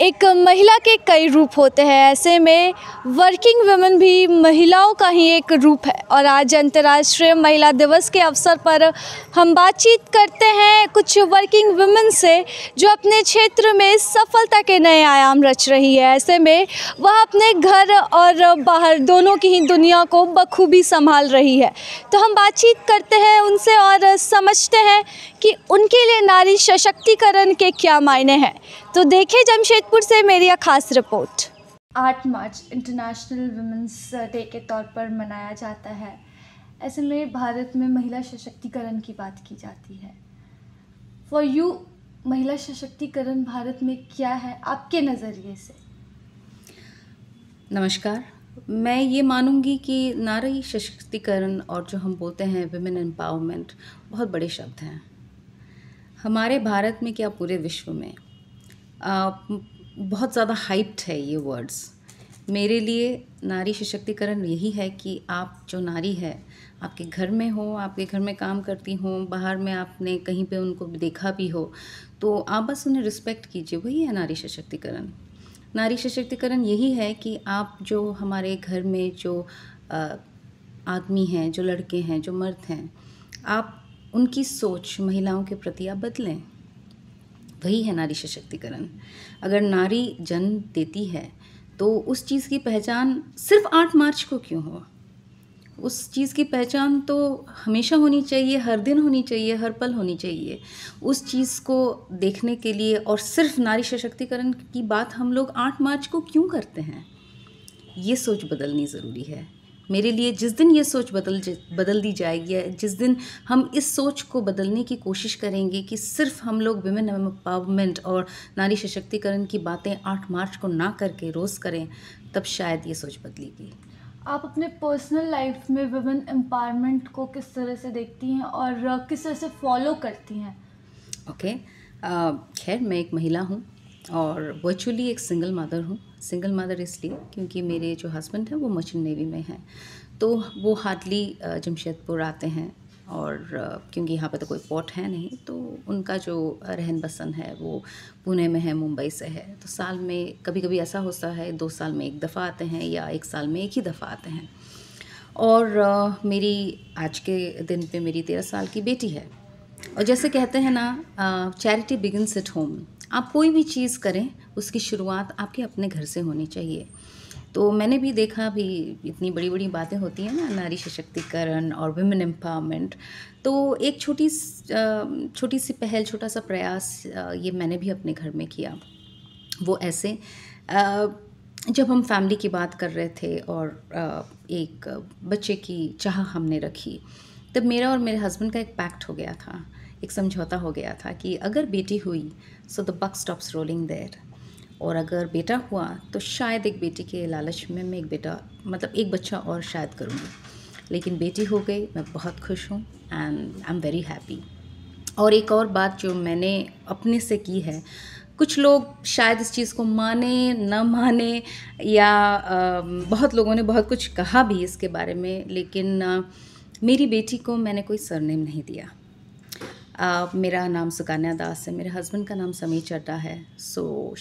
एक महिला के कई रूप होते हैं, ऐसे में वर्किंग वुमेन भी महिलाओं का ही एक रूप है। और आज अंतर्राष्ट्रीय महिला दिवस के अवसर पर हम बातचीत करते हैं कुछ वर्किंग वुमेन से जो अपने क्षेत्र में सफलता के नए आयाम रच रही है। ऐसे में वह अपने घर और बाहर दोनों की ही दुनिया को बखूबी संभाल रही है। तो हम बातचीत करते हैं उनसे और समझते हैं कि उनके लिए नारी सशक्तिकरण के क्या मायने हैं। तो देखें जमशेदपुर से मेरी यह खास रिपोर्ट। 8 मार्च इंटरनेशनल वुमेन्स डे के तौर पर मनाया जाता है। ऐसे में भारत में महिला सशक्तिकरण की बात की जाती है। फॉर यू, महिला सशक्तिकरण भारत में क्या है आपके नज़रिए से? नमस्कार। मैं ये मानूंगी कि नारी सशक्तिकरण और जो हम बोलते हैं विमेन एम्पावरमेंट बहुत बड़े शब्द हैं। हमारे भारत में क्या पूरे विश्व में बहुत ज़्यादा हाइप्ड है ये वर्ड्स। मेरे लिए नारी सशक्तिकरण यही है कि आप जो नारी है, आपके घर में हो, आपके घर में काम करती हो, बाहर में आपने कहीं पे उनको देखा भी हो, तो आप बस उन्हें रिस्पेक्ट कीजिए, वही है नारी सशक्तिकरण। नारी सशक्तिकरण यही है कि आप जो हमारे घर में जो आदमी हैं, जो लड़के हैं, जो मर्द हैं, आप उनकी सोच महिलाओं के प्रति आप बदलें, वही है नारी सशक्तिकरण। अगर नारी जन्म देती है तो उस चीज़ की पहचान सिर्फ 8 मार्च को क्यों हो? उस चीज़ की पहचान तो हमेशा होनी चाहिए, हर दिन होनी चाहिए, हर पल होनी चाहिए। उस चीज़ को देखने के लिए और सिर्फ नारी सशक्तिकरण की बात हम लोग 8 मार्च को क्यों करते हैं? ये सोच बदलनी ज़रूरी है। मेरे लिए जिस दिन ये सोच बदल दी जाएगी, जिस दिन हम इस सोच को बदलने की कोशिश करेंगे कि सिर्फ हम लोग विमेन एम्पावरमेंट और नारी सशक्तिकरण की बातें 8 मार्च को ना करके रोज़ करें, तब शायद ये सोच बदलेगी। आप अपने पर्सनल लाइफ में विमेन एम्पावरमेंट को किस तरह से देखती हैं और किस तरह से फॉलो करती हैं? ओके, खैर मैं एक महिला हूँ और वर्चुअली एक सिंगल मदर हूँ। सिंगल मदर इसलिए क्योंकि मेरे जो हस्बैंड हैं वो मर्चेंट नेवी में हैं, तो वो हार्डली जमशेदपुर आते हैं। और क्योंकि यहाँ पे तो कोई पोर्ट है नहीं, तो उनका जो रहन बसन है वो पुणे में है, मुंबई से है। तो साल में कभी कभी ऐसा होता है 2 साल में एक दफ़ा आते हैं या 1 साल में एक ही दफ़ा आते हैं। और मेरी आज के दिन पे मेरी 13 साल की बेटी है। और जैसे कहते हैं ना, चैरिटी बिगिंस एट होम। आप कोई भी चीज़ करें उसकी शुरुआत आपके अपने घर से होनी चाहिए। तो मैंने भी देखा, भी इतनी बड़ी बड़ी बातें होती हैं ना, नारी सशक्तिकरण और विमेन एम्पावरमेंट, तो एक छोटी सी पहल, छोटा सा प्रयास ये मैंने भी अपने घर में किया। वो ऐसे जब हम फैमिली की बात कर रहे थे और एक बच्चे की चाह हमने रखी, तब मेरा और मेरे हस्बैंड का एक पैक्ट हो गया था, एक समझौता हो गया था कि अगर बेटी हुई so the buck stops rolling there, और अगर बेटा हुआ तो शायद एक बेटी के लालच में मैं एक बच्चा और शायद करूँगी। लेकिन बेटी हो गई, मैं बहुत खुश हूँ and I am very happy. और एक और बात जो मैंने अपने से की है, कुछ लोग शायद इस चीज़ को माने न माने, या बहुत लोगों ने बहुत कुछ कहा भी इसके बारे में, लेकिन मेरी बेटी को मैंने कोई सरनेम नहीं दिया। मेरा नाम सुकन्या दास है, मेरे हस्बैंड का नाम समीर चड्ढा है। So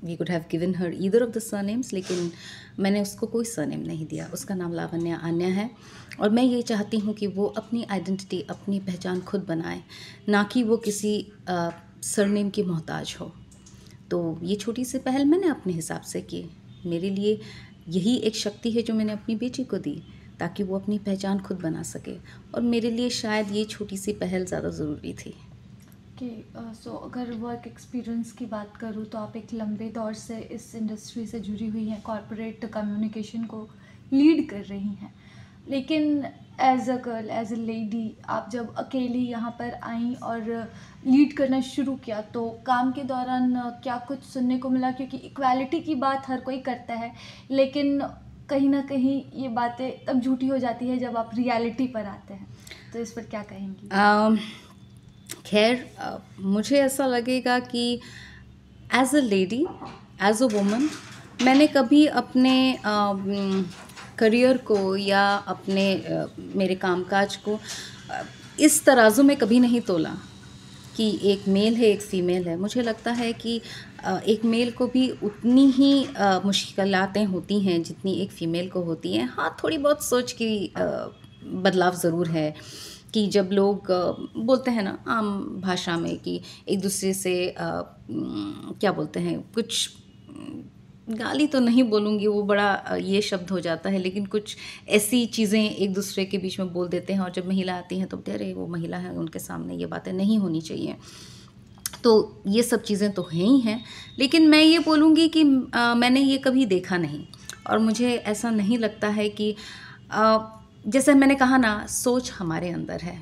we could have given her either of the surnames, लेकिन मैंने उसको कोई सरनेम नहीं दिया। उसका नाम लावण्या आन्या है और मैं ये चाहती हूँ कि वो अपनी आइडेंटिटी, अपनी पहचान खुद बनाए, ना कि वो किसी सरनेम की मोहताज हो। तो ये छोटी सी पहल मैंने अपने हिसाब से की। मेरे लिए यही एक शक्ति है जो मैंने अपनी बेटी को दी, ताकि वो अपनी पहचान खुद बना सके। और मेरे लिए शायद ये छोटी सी पहल ज़्यादा ज़रूरी थी। सो अगर वर्क एक्सपीरियंस की बात करूँ तो आप एक लंबे दौर से इस इंडस्ट्री से जुड़ी हुई हैं, कॉर्पोरेट कम्युनिकेशन को लीड कर रही हैं। लेकिन as a girl, as a lady, आप जब अकेली यहाँ पर आई और लीड करना शुरू किया, तो काम के दौरान क्या कुछ सुनने को मिला? क्योंकि इक्वालिटी की बात हर कोई करता है, लेकिन कहीं ना कहीं ये बातें तब झूठी हो जाती है जब आप रियलिटी पर आते हैं। तो इस पर क्या कहेंगी? खैर, मुझे ऐसा लगेगा कि as a lady, as a woman, मैंने कभी अपने करियर को या अपने मेरे कामकाज को इस तराजू में कभी नहीं तोला कि एक मेल है एक फ़ीमेल है, मुझे लगता है कि एक मेल को भी उतनी ही मुश्किलातें होती हैं जितनी एक फ़ीमेल को होती हैं। हाँ, थोड़ी बहुत सोच की बदलाव ज़रूर है कि जब लोग बोलते हैं ना आम भाषा में कि एक दूसरे से क्या बोलते हैं, कुछ गाली तो नहीं बोलूँगी, वो बड़ा ये शब्द हो जाता है, लेकिन कुछ ऐसी चीज़ें एक दूसरे के बीच में बोल देते हैं और जब महिला आती हैं तो बोलते हैं अरे वो महिला है, उनके सामने ये बातें नहीं होनी चाहिए। तो ये सब चीज़ें तो हैं ही हैं, लेकिन मैं ये बोलूँगी कि मैंने ये कभी देखा नहीं और मुझे ऐसा नहीं लगता है कि जैसे मैंने कहा ना, सोच हमारे अंदर है।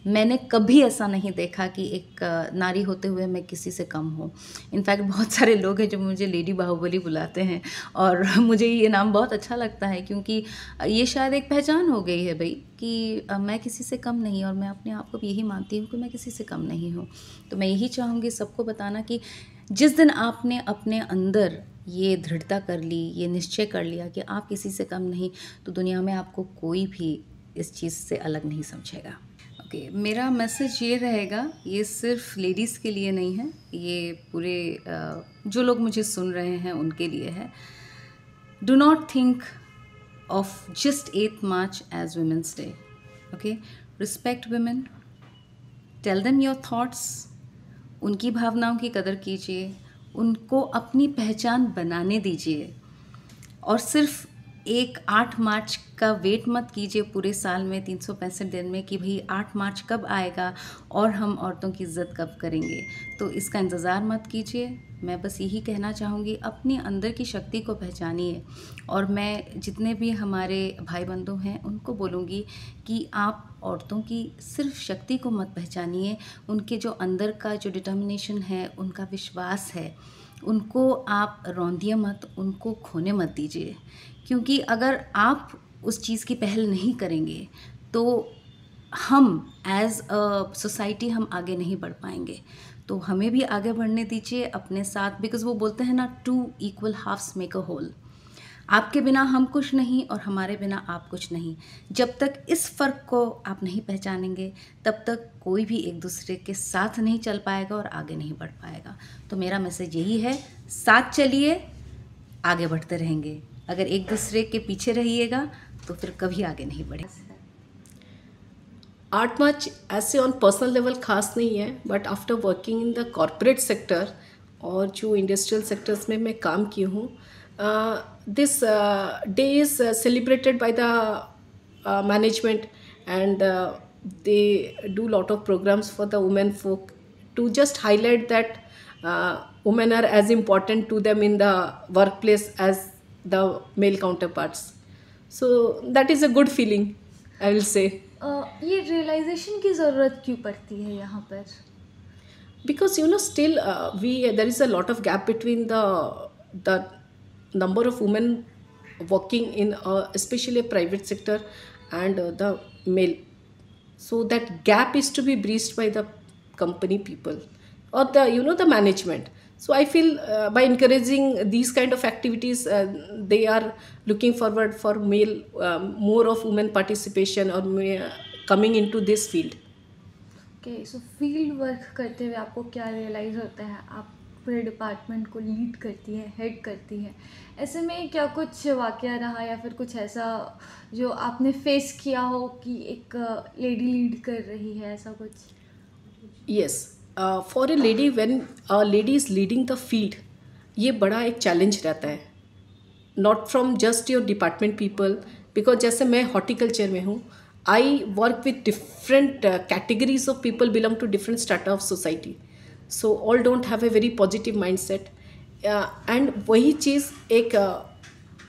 मैंने कभी ऐसा नहीं देखा कि एक नारी होते हुए मैं किसी से कम हूँ। इनफैक्ट बहुत सारे लोग हैं जो मुझे लेडी बाहुबली बुलाते हैं और मुझे ये नाम बहुत अच्छा लगता है क्योंकि ये शायद एक पहचान हो गई है भई कि मैं किसी से कम नहीं और मैं अपने आप को भी यही मानती हूँ कि मैं किसी से कम नहीं हूँ। तो मैं यही चाहूँगी सबको बताना कि जिस दिन आपने अपने अंदर ये दृढ़ता कर ली, ये निश्चय कर लिया कि आप किसी से कम नहीं, तो दुनिया में आपको कोई भी इस चीज़ से अलग नहीं समझेगा। ओके, मेरा मैसेज ये रहेगा, ये सिर्फ लेडीज़ के लिए नहीं है, ये पूरे जो लोग मुझे सुन रहे हैं उनके लिए है। Do not think of just 8th March as women's day. Okay, respect women, tell them your thoughts, उनकी भावनाओं की कदर कीजिए, उनको अपनी पहचान बनाने दीजिए और सिर्फ एक 8 मार्च का वेट मत कीजिए पूरे साल में 365 दिन में कि भाई 8 मार्च कब आएगा और हम औरतों की इज़्ज़त कब करेंगे। तो इसका इंतज़ार मत कीजिए। मैं बस यही कहना चाहूँगी, अपने अंदर की शक्ति को पहचानिए और मैं जितने भी हमारे भाई बंधु हैं उनको बोलूँगी कि आप औरतों की सिर्फ शक्ति को मत पहचानिए, उनके जो अंदर का जो डिटर्मिनेशन है, उनका विश्वास है, उनको आप रौंदिए मत, उनको खोने मत दीजिए। क्योंकि अगर आप उस चीज़ की पहल नहीं करेंगे तो हम एज़ अ सोसाइटी हम आगे नहीं बढ़ पाएंगे। तो हमें भी आगे बढ़ने दीजिए अपने साथ, बिकॉज़ वो बोलते हैं ना, 2 equal halves make a whole. आपके बिना हम कुछ नहीं और हमारे बिना आप कुछ नहीं। जब तक इस फ़र्क को आप नहीं पहचानेंगे तब तक कोई भी एक दूसरे के साथ नहीं चल पाएगा और आगे नहीं बढ़ पाएगा। तो मेरा मैसेज यही है, साथ चलिए, आगे बढ़ते रहेंगे। अगर एक दूसरे के पीछे रहिएगा तो फिर कभी आगे नहीं बढ़ेगा। 8 मार्च ऐसे ऑन पर्सनल लेवल खास नहीं है, but after working in the corporate sector और जो इंडस्ट्रियल सेक्टर्स में मैं काम की हूँ, this day is celebrated by the management and they do lot of programs for the women folk to just highlight that women are as important to them in the workplace as the male counterparts. So that is a good feeling, I will say. ये realisation की ज़रूरत क्यों पड़ती है यहाँ पर? Because still there is a lot of gap between the number of women working in especially a private sector and the male. So that gap is to be breached by the company people or the management. So I feel by encouraging these kind of activities, they are looking forward for more of women participation or coming into this field. Okay, so field work करते हुए आपको क्या realise होता है? आप पूरे department को lead करती हैं, हेड करती हैं, ऐसे में क्या कुछ वाक़या रहा या फिर कुछ ऐसा जो आपने फेस किया हो कि एक लेडी लीड कर रही है, ऐसा कुछ? Yes, for a lady, when a lady is leading the field, ये बड़ा एक चैलेंज रहता है, not from just your department people, because जैसे मैं हॉर्टिकल्चर में हूँ, I work with different categories of people belong to different strata of society, so all don't have a very positive mind set and वही चीज़ एक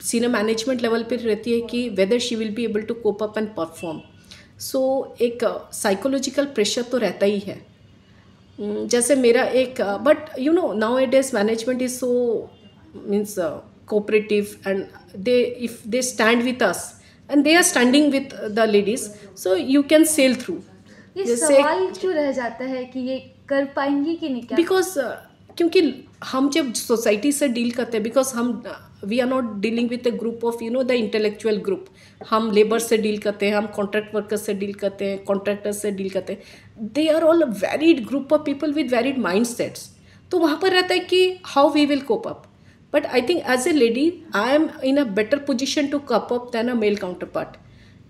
senior management level पर रहती है कि whether she will be able to cope up and perform. So एक psychological pressure तो रहता ही है. जैसे मेरा एक but nowadays management is so means cooperative and they if they stand with us and they are standing with the ladies, so you can sail through. ये सवाल क्यों रह जाता है कि ये कर पाएंगी कि नहीं? बिकॉज क्योंकि हम जब सोसाइटी से डील करते हैं, बिकॉज हम we are not dealing with a group of the intellectual group. हम लेबर से डील करते हैं, हम कॉन्ट्रैक्ट वर्कर्स से डील करते हैं, कॉन्ट्रैक्टर्स से डील करते हैं. They are all varied group of people with varied mind sets. तो वहाँ पर रहता है कि how we will cope up. But I think as a lady I am in a better position to cope up than a male counterpart.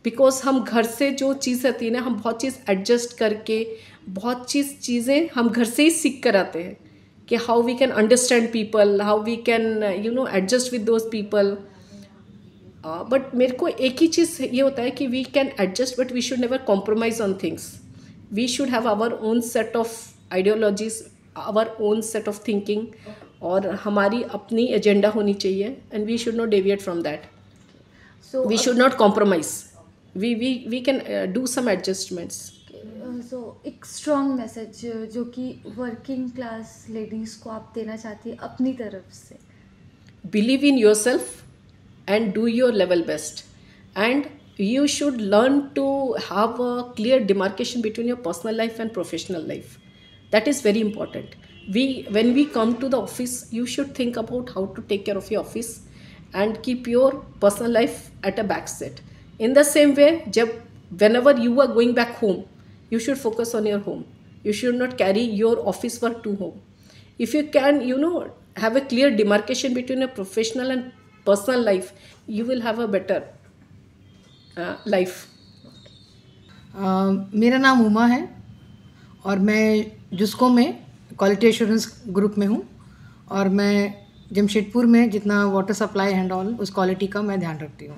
बिकॉज हम घर से जो चीज़ रहती है ना, हम बहुत चीज़ एडजस्ट करके, बहुत चीज़ें हम घर से ही सीख कर आते हैं कि how we can understand people, how we can adjust with those people. But मेरे को एक ही चीज़ ये होता है कि we can adjust but we should never compromise on things. We should have our own set of ideologies, our own set of thinking, और हमारी अपनी एजेंडा होनी चाहिए and we should not deviate from that. So we should not compromise. we can do some adjustments. सो एक strong message जो कि working class ladies को आप देना चाहती है अपनी तरफ से. Believe in yourself and do your level best, and you should learn to have a clear demarcation between your personal life and professional life. That is very important. When we come to the office, you should think about how to take care of your office and keep your personal life at a back seat. In the same way, whenever you are going back home, you should focus on your home. You should not carry your office work to home. If you can, have a clear demarcation between your professional and personal life, you will have a better life. मेरा नाम उमा है और मैं जुस्को में quality assurance group में हूँ, और मैं जमशेदपुर में जितना वाटर सप्लाई एंड ऑल उस क्वालिटी का मैं ध्यान रखती हूँ.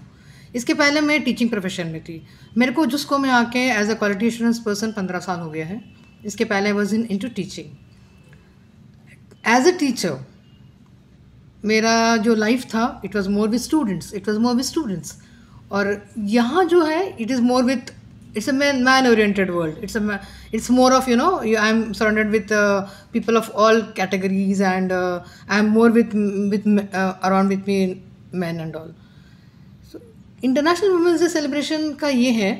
इसके पहले मैं टीचिंग प्रोफेशन में थी. मेरे को जुस्को में आके as a quality assurance person 15 साल हो गया है. इसके पहले I was into teaching. As a teacher मेरा जो लाइफ था it was more with students. और यहाँ जो है it is more with, it's a man oriented world. It's more of I'm surrounded with people of all categories, and I'm more with around with me men and all. So international women's day celebration का ये है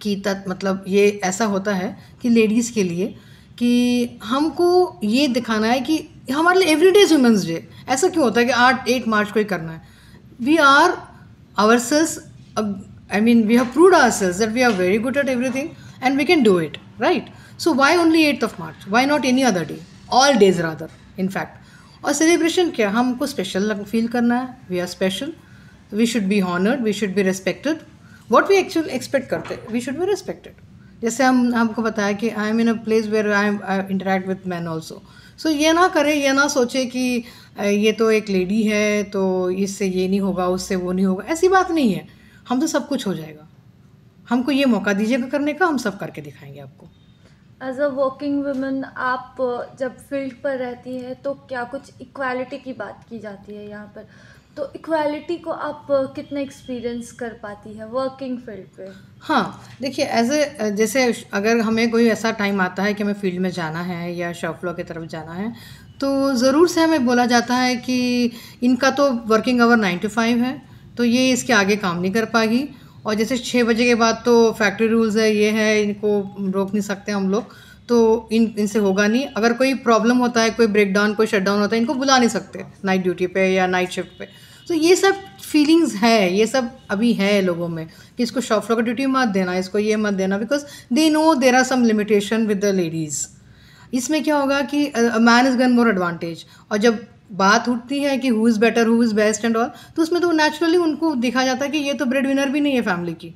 कि मतलब ये ऐसा होता है कि लेडीज़ के लिए कि हमको ये दिखाना है कि हमारे लिए एवरीडे इज वुमेंस डे. ऐसा क्यों होता है कि 8 मार्च को ही करना है? We are ourselves, we have proved ourselves that we are very good at everything and we can do it, right? So why only 8th of March? Why not any other day? All days rather, in fact. और celebration क्या, हमको special feel करना है. We are special, we should be honoured, we should be respected. What we actually expect करते हैं, we should be respected. जैसे हमको बताया कि I am in a place where I interact with man also. So ये ना करें, ये ना सोचे कि ये तो एक लेडी है तो इससे ये नहीं होगा, उससे वो नहीं होगा. ऐसी बात नहीं है. हम तो सब कुछ हो जाएगा. हमको ये मौका दीजिएगा करने का, हम सब करके दिखाएंगे आपको. एज अ वर्किंग वुमन आप जब फील्ड पर रहती है तो क्या कुछ इक्वालिटी की बात की जाती है यहाँ पर? तो इक्वालिटी को आप कितना एक्सपीरियंस कर पाती है वर्किंग फील्ड पे? हाँ देखिए, जैसे अगर हमें कोई ऐसा टाइम आता है कि हमें फील्ड में जाना है या शॉप फ्लोर की तरफ जाना है, तो ज़रूर से हमें बोला जाता है कि इनका तो वर्किंग आवर 9 to 5 है, तो ये इसके आगे काम नहीं कर पाएगी. और जैसे 6 बजे के बाद तो फैक्ट्री रूल्स है, ये है, इनको रोक नहीं सकते हम लोग, तो इनसे होगा नहीं. अगर कोई प्रॉब्लम होता है, कोई ब्रेकडाउन, कोई शटडाउन होता है, इनको बुला नहीं सकते नाइट ड्यूटी पे या नाइट शिफ्ट पे. तो ये सब फीलिंग्स है, ये सब अभी है लोगों में कि इसको शॉप फ्लोर का ड्यूटी मत देना, इसको ये मत देना, because they know there are some limitation with the ladies. इसमें क्या होगा कि man is given more advantage. और जब बात उठती है कि who is better, who is best and all, तो उसमें तो नेचुरली उनको देखा जाता है कि ये तो ब्रेड विनर भी नहीं है फैमिली की,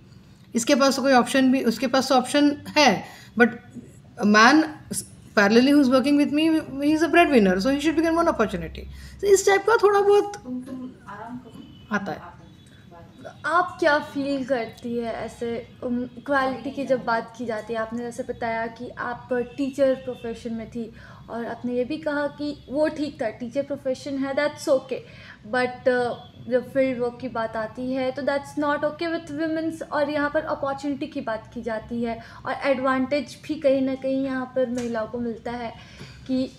इसके पास तो कोई ऑप्शन भी, उसके पास तो ऑप्शन है. But man parallelly who is working with me, he is a bread winner, so he should be get one opportunity. तो इस टाइप का थोड़ा बहुत आता है. आप क्या फील करती है ऐसे इक्वालिटी की जब बात की जाती है? आपने जैसे बताया कि आप टीचर प्रोफेशन में थी और आपने ये भी कहा कि वो ठीक था, टीचर प्रोफेशन है, दैट्स ओके, बट जब फील्ड वर्क की बात आती है तो that's not okay with womens. और यहाँ पर अपॉर्चुनिटी की बात की जाती है और एडवांटेज भी कहीं ना कहीं यहाँ पर महिलाओं को मिलता है कि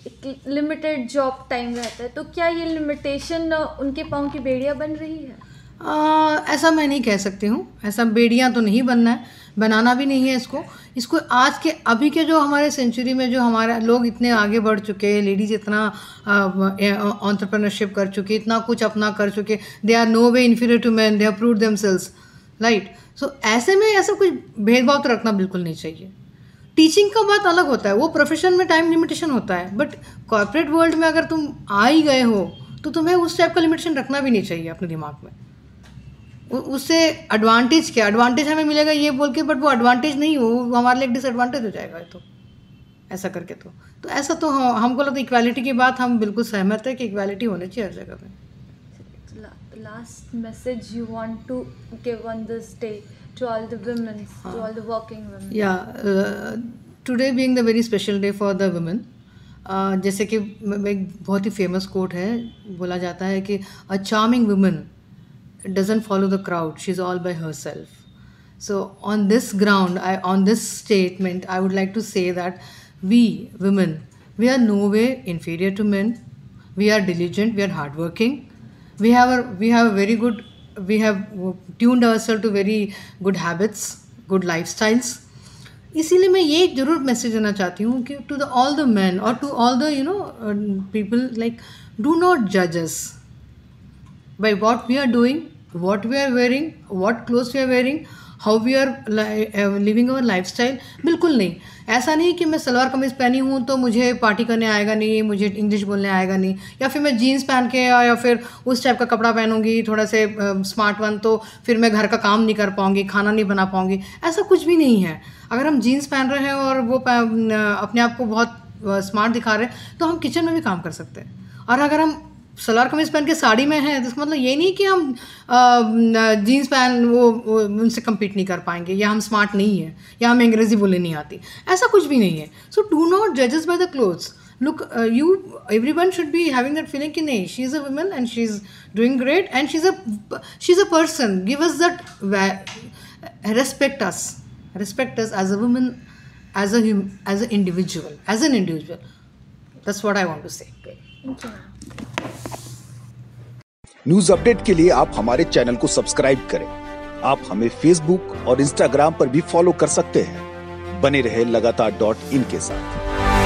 लिमिटेड जॉब टाइम रहता है. तो क्या ये लिमिटेशन उनके पाँव की बेड़ियाँ बन रही है? ऐसा मैं नहीं कह सकती हूँ, ऐसा बेड़ियाँ तो नहीं बनना है, बनाना भी नहीं है इसको आज के अभी के जो हमारे सेंचुरी में जो हमारे लोग इतने आगे बढ़ चुके हैं, लेडीज़ इतना एंटरप्रेन्योरशिप कर चुके, इतना कुछ अपना कर चुके, they are no way inferior to man, they have proved themselves, right. So ऐसे में ऐसा कुछ भेदभाव तो रखना बिल्कुल नहीं चाहिए। टीचिंग का बात अलग होता है, वो प्रोफेशन में टाइम लिमिटेशन होता है, बट कॉर्पोरेट वर्ल्ड में अगर तुम आ ही गए हो तो तुम्हें उस टाइप का लिमिटेशन रखना भी नहीं चाहिए अपने दिमाग में। उससे एडवांटेज क्या, एडवांटेज हमें मिलेगा ये बोल के, बट वो एडवांटेज नहीं, वो हमारे लिए एक डिसएडवांटेज हो जाएगा। तो ऐसा करके तो ऐसा तो हमको लगता है इक्वालिटी की बात हम बिल्कुल सहमत है कि इक्वालिटी होनी चाहिए हर जगह पे। Last message you want to give on this day to all the women, to all the working women? या today being the very special day for the women, जैसे कि एक बहुत ही फेमस कोट है, बोला जाता है कि a charming woman doesn't follow the crowd, she's all by herself. So on this ground, on this statement, I would like to say that we women, we are no way inferior to men. We are diligent, we are hardworking, we have a very good, we have tuned ourselves to very good habits, good lifestyles. इसीलिए मैं ये ज़रूर message देना चाहती हूँ कि to the all the men or to all the people, like, do not judge us by what we are doing, what we are wearing, what clothes we are wearing, how we are living our lifestyle. बिल्कुल नहीं, ऐसा नहीं कि मैं सलवार कमीज़ पहनी हूँ तो मुझे पार्टी करने आएगा नहीं, मुझे इंग्लिश बोलने आएगा नहीं, या फिर मैं जीन्स पहन के या फिर उस टाइप का कपड़ा पहनूंगी थोड़ा से स्मार्ट वन, तो फिर मैं घर का काम नहीं कर पाऊँगी, खाना नहीं बना पाऊँगी। ऐसा कुछ भी नहीं है। अगर हम जीन्स पहन रहे हैं और वो अपने आप को बहुत स्मार्ट दिखा रहे हैं तो हम किचन में भी काम कर सकते हैं। और अगर हम सलवार कमीज़ पहन के साड़ी में हैं तो इसका मतलब ये नहीं कि हम जीन्स पहन वो उनसे कम्पीट नहीं कर पाएंगे, या हम स्मार्ट नहीं हैं, या हमें अंग्रेज़ी बोलनी नहीं आती, ऐसा कुछ भी नहीं है। सो डू नॉट जजेस by the clothes. Look, you everyone should be having that feeling कि नहीं, she is a woman and she is doing great and she is a person, give us that, respect us as a woman, as a individual, as an individual. That's what I want to say. News update के लिए आप हमारे channel को subscribe करें। आप हमें Facebook और Instagram पर भी फॉलो कर सकते हैं। बने रहे लगातार .in के साथ।